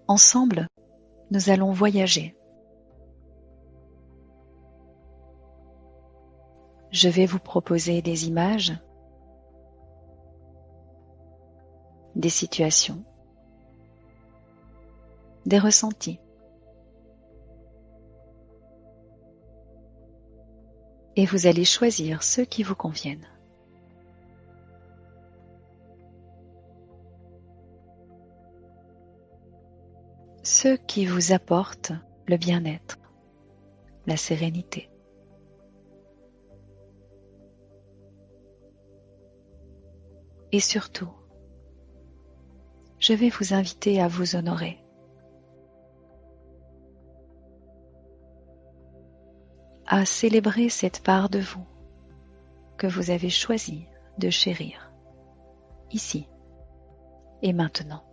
Ensemble, nous allons voyager. Je vais vous proposer des images, des situations, des ressentis. Et vous allez choisir ceux qui vous conviennent. Ceux qui vous apportent le bien-être, la sérénité. Et surtout, je vais vous inviter à vous honorer, à célébrer cette part de vous que vous avez choisi de chérir, ici et maintenant.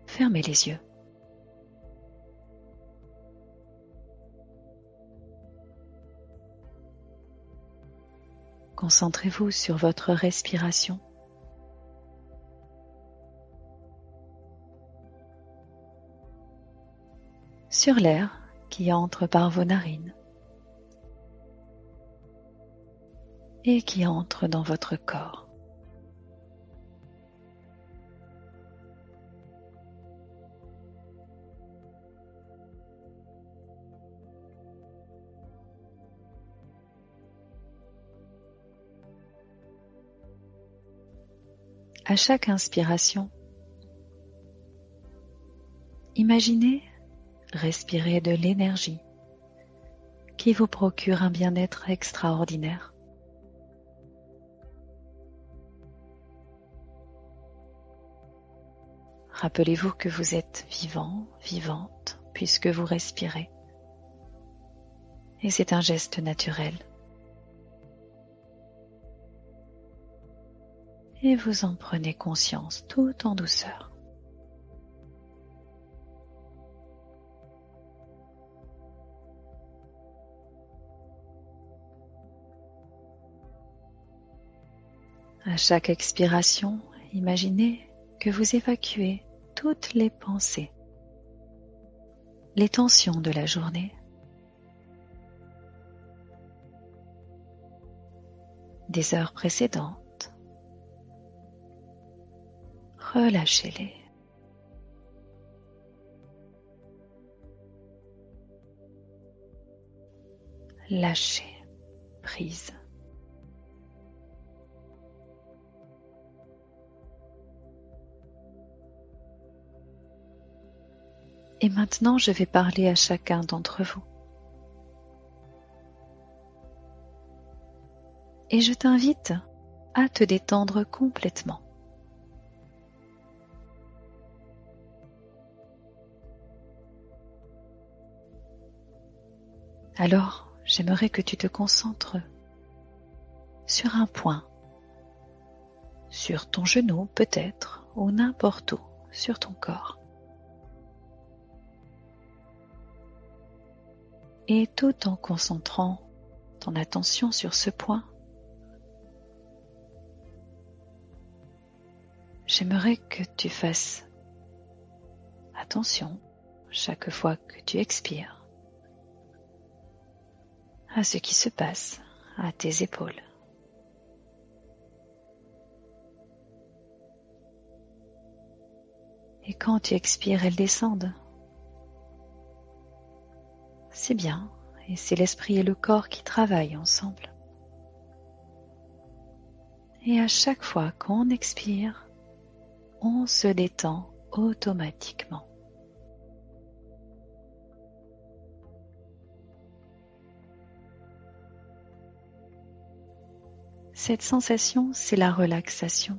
Fermez les yeux. Concentrez-vous sur votre respiration. Sur l'air qui entre par vos narines et qui entre dans votre corps. À chaque inspiration, imaginez respirer de l'énergie qui vous procure un bien-être extraordinaire. Rappelez-vous que vous êtes vivant, vivante, puisque vous respirez. Et c'est un geste naturel. Et vous en prenez conscience tout en douceur. À chaque expiration, imaginez que vous évacuez toutes les pensées, les tensions de la journée, des heures précédentes. Relâchez-les. Lâchez prise. Et maintenant, je vais parler à chacun d'entre vous. Et je t'invite à te détendre complètement. Alors, j'aimerais que tu te concentres sur un point, sur ton genou peut-être, ou n'importe où sur ton corps. Et tout en concentrant ton attention sur ce point, j'aimerais que tu fasses attention chaque fois que tu expires à ce qui se passe à tes épaules. Et quand tu expires, elles descendent. C'est bien, et c'est l'esprit et le corps qui travaillent ensemble. Et à chaque fois qu'on expire, on se détend automatiquement. Cette sensation, c'est la relaxation.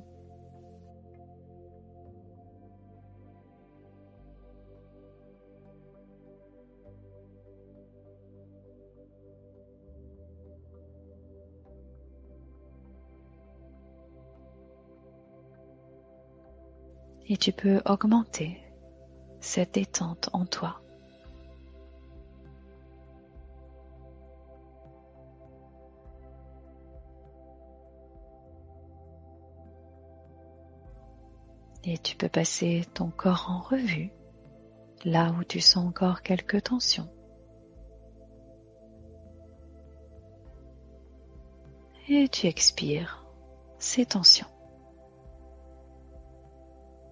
Et tu peux augmenter cette détente en toi. Et tu peux passer ton corps en revue, là où tu sens encore quelques tensions. Et tu expires ces tensions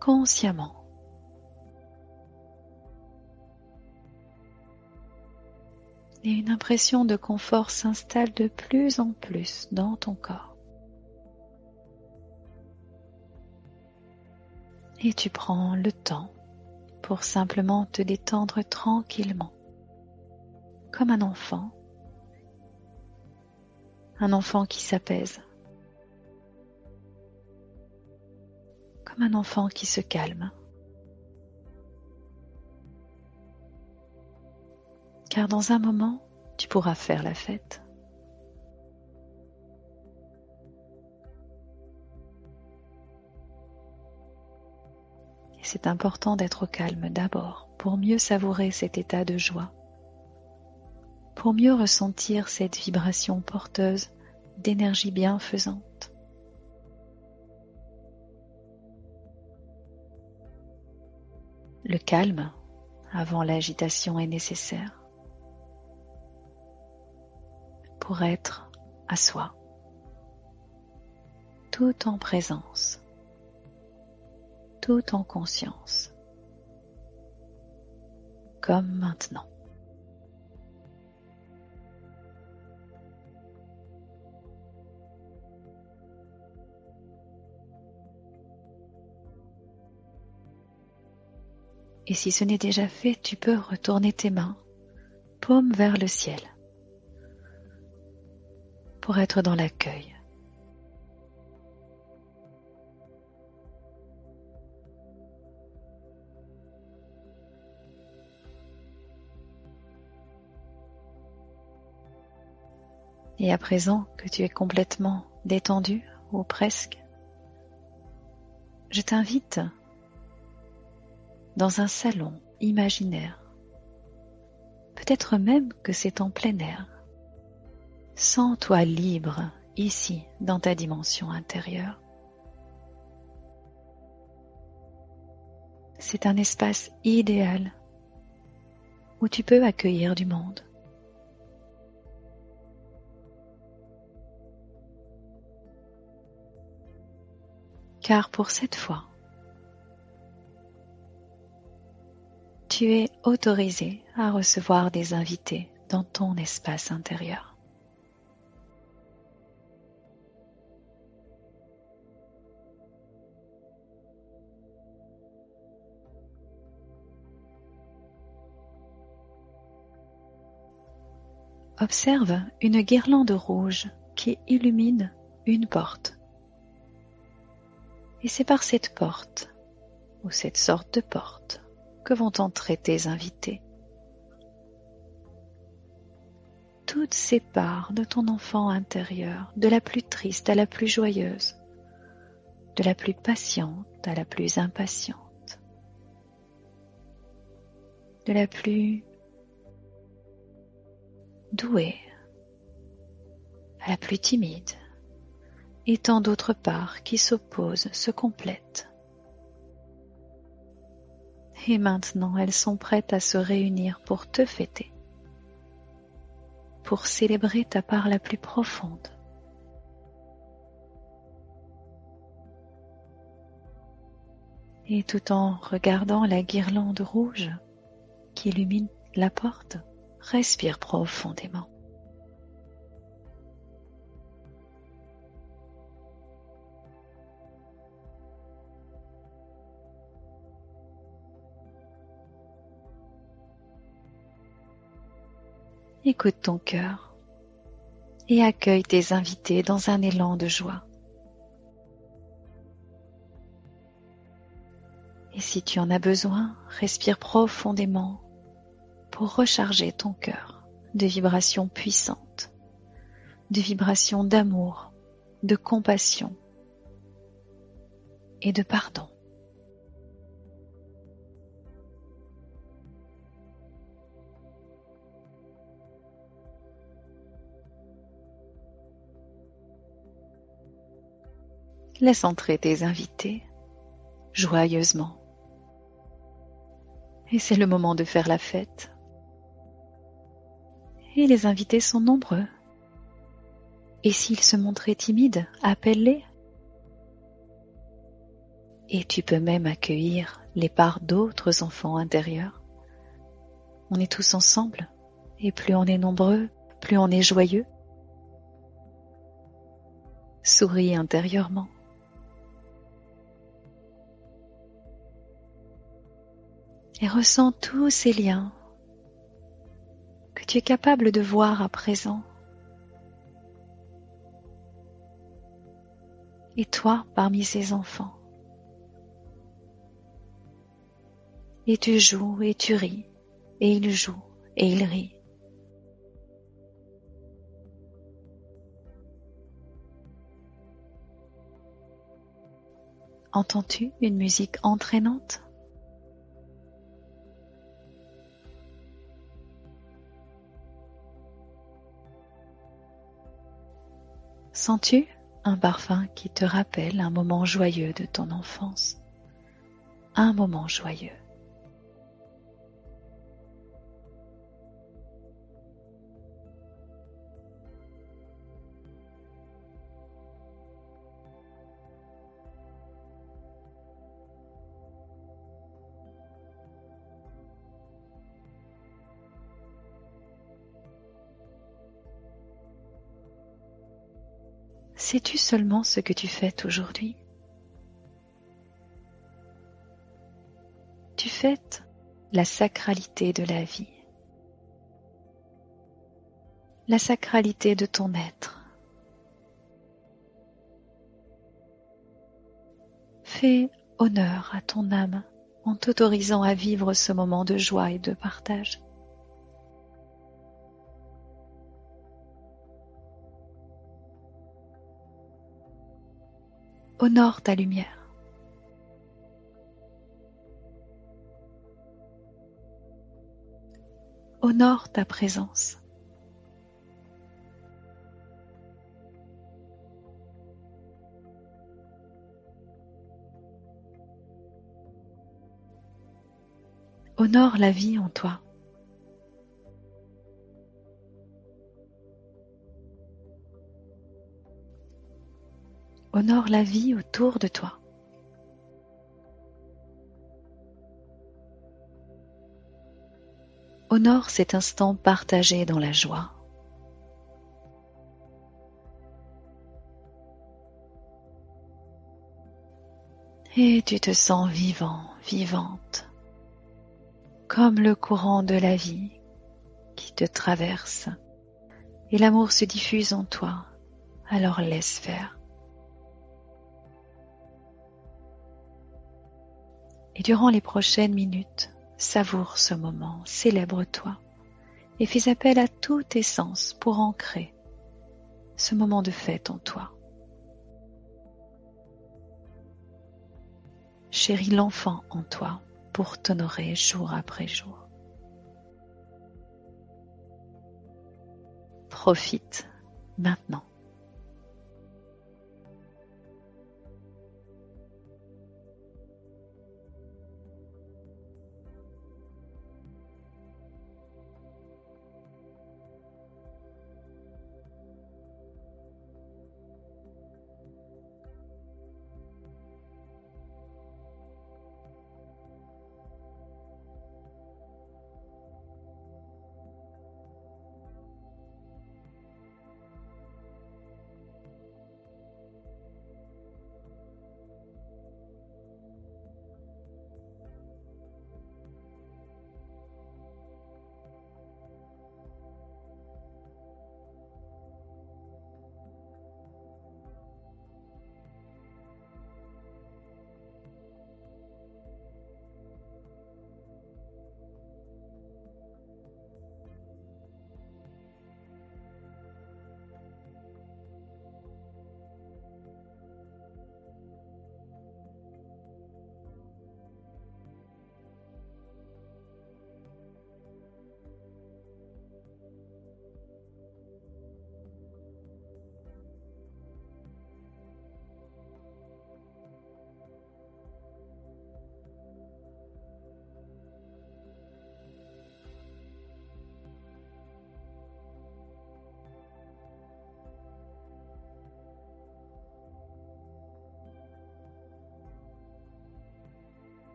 consciemment. Et une impression de confort s'installe de plus en plus dans ton corps. Et tu prends le temps pour simplement te détendre tranquillement, comme un enfant qui s'apaise, comme un enfant qui se calme. Car dans un moment, tu pourras faire la fête. Et c'est important d'être au calme d'abord pour mieux savourer cet état de joie, pour mieux ressentir cette vibration porteuse d'énergie bienfaisante. Le calme avant l'agitation est nécessaire pour être à soi, tout en présence, tout en conscience, comme maintenant. Et si ce n'est déjà fait, tu peux retourner tes mains, paumes vers le ciel, pour être dans l'accueil. Et à présent que tu es complètement détendu, ou presque, je t'invite dans un salon imaginaire. Peut-être même que c'est en plein air. Sens-toi libre ici dans ta dimension intérieure. C'est un espace idéal où tu peux accueillir du monde. Car pour cette fois, tu es autorisé à recevoir des invités dans ton espace intérieur. Observe une guirlande rouge qui illumine une porte. Et c'est par cette porte, ou cette sorte de porte, que vont entrer tes invités. Toutes ces parts de ton enfant intérieur, de la plus triste à la plus joyeuse, de la plus patiente à la plus impatiente, de la plus douée à la plus timide, et tant d'autres parts qui s'opposent, se complètent. Et maintenant, elles sont prêtes à se réunir pour te fêter, pour célébrer ta part la plus profonde. Et tout en regardant la guirlande rouge qui illumine la porte, respire profondément. Écoute ton cœur et accueille tes invités dans un élan de joie. Et si tu en as besoin, respire profondément pour recharger ton cœur de vibrations puissantes, de vibrations d'amour, de compassion et de pardon. Laisse entrer tes invités joyeusement. Et c'est le moment de faire la fête. Et les invités sont nombreux. Et s'ils se montraient timides, appelle-les. Et tu peux même accueillir les parts d'autres enfants intérieurs. On est tous ensemble, et plus on est nombreux, plus on est joyeux. Souris intérieurement. Et ressens tous ces liens que tu es capable de voir à présent. Et toi parmi ces enfants. Et tu joues et tu ris, et il joue et il rit. Entends-tu une musique entraînante? Sens-tu un parfum qui te rappelle un moment joyeux de ton enfance? Un moment joyeux. Sais-tu seulement ce que tu fêtes aujourd'hui? Tu fêtes la sacralité de la vie, la sacralité de ton être. Fais honneur à ton âme en t'autorisant à vivre ce moment de joie et de partage. Honore ta lumière. Honore ta présence. Honore la vie en toi. Honore la vie autour de toi. Honore cet instant partagé dans la joie. Et tu te sens vivant, vivante, comme le courant de la vie qui te traverse. Et l'amour se diffuse en toi, alors laisse faire. Et durant les prochaines minutes, savoure ce moment, célèbre-toi et fais appel à tous tes sens pour ancrer ce moment de fête en toi. Chéris l'enfant en toi pour t'honorer jour après jour. Profite maintenant.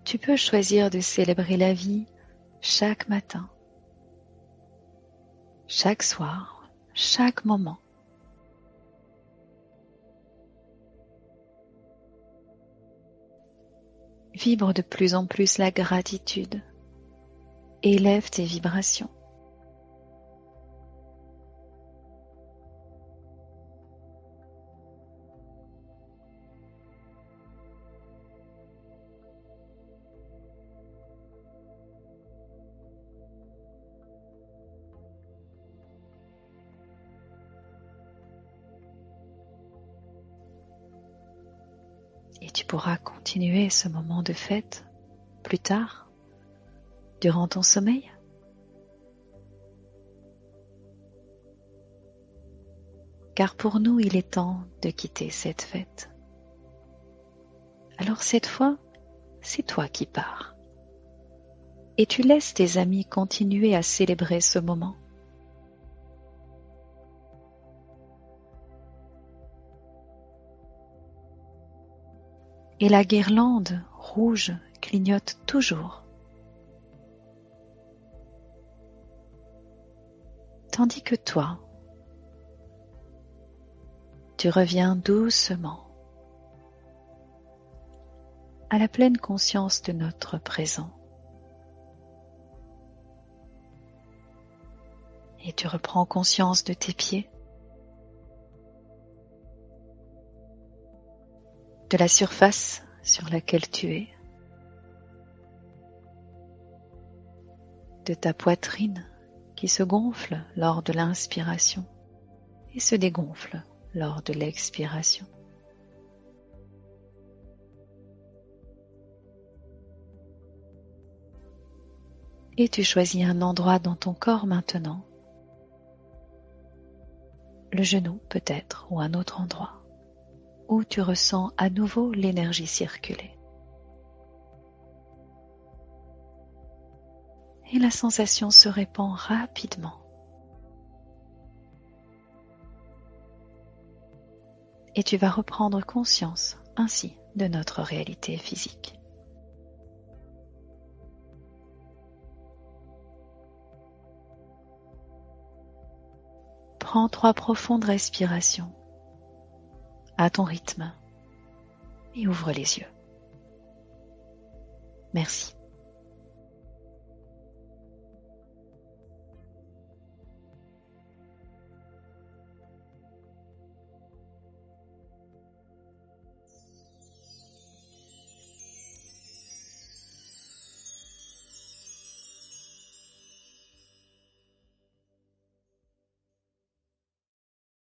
Tu peux choisir de célébrer la vie chaque matin, chaque soir, chaque moment. Vibre de plus en plus la gratitude. Élève tes vibrations. Et tu pourras continuer ce moment de fête plus tard, durant ton sommeil. Car pour nous, il est temps de quitter cette fête. Alors cette fois, c'est toi qui pars. Et tu laisses tes amis continuer à célébrer ce moment. Et la guirlande rouge clignote toujours. Tandis que toi, tu reviens doucement à la pleine conscience de notre présent. Et tu reprends conscience de tes pieds, de la surface sur laquelle tu es, de ta poitrine qui se gonfle lors de l'inspiration et se dégonfle lors de l'expiration. Et tu choisis un endroit dans ton corps maintenant, le genou peut-être ou un autre endroit, où tu ressens à nouveau l'énergie circuler. Et la sensation se répand rapidement. Et tu vas reprendre conscience ainsi de notre réalité physique. Prends 3 profondes respirations à ton rythme et ouvre les yeux. Merci.